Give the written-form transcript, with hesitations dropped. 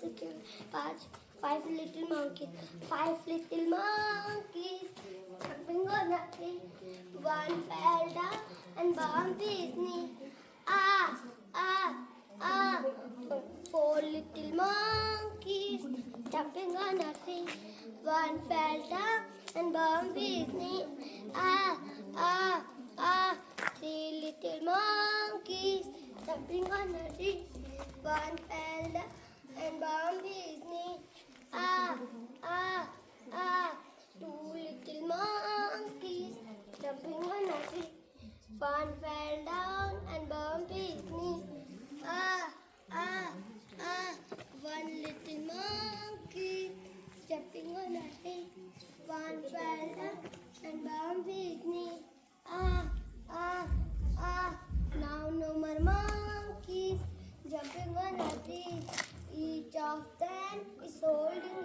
secure. Five little monkeys. Five little monkeys jumping on a tree. One fell down and bumped his knee. Ah, ah, ah. Four little monkeys jumping on a tree. One fell down and bumped his knee. Ah, ah, ah. Three little monkeys jumping on a tree. One fell down and bumped his knee. Ah, ah, ah. Two little monkeys jumping on a tree. One fell down and bumped his knee. Ah, ah, ah. One little monkey jumping on a tree. One fell down and bumped his knee. Ah, ah, ah. Now no more monkeys jumping on a tree. Each of them is holding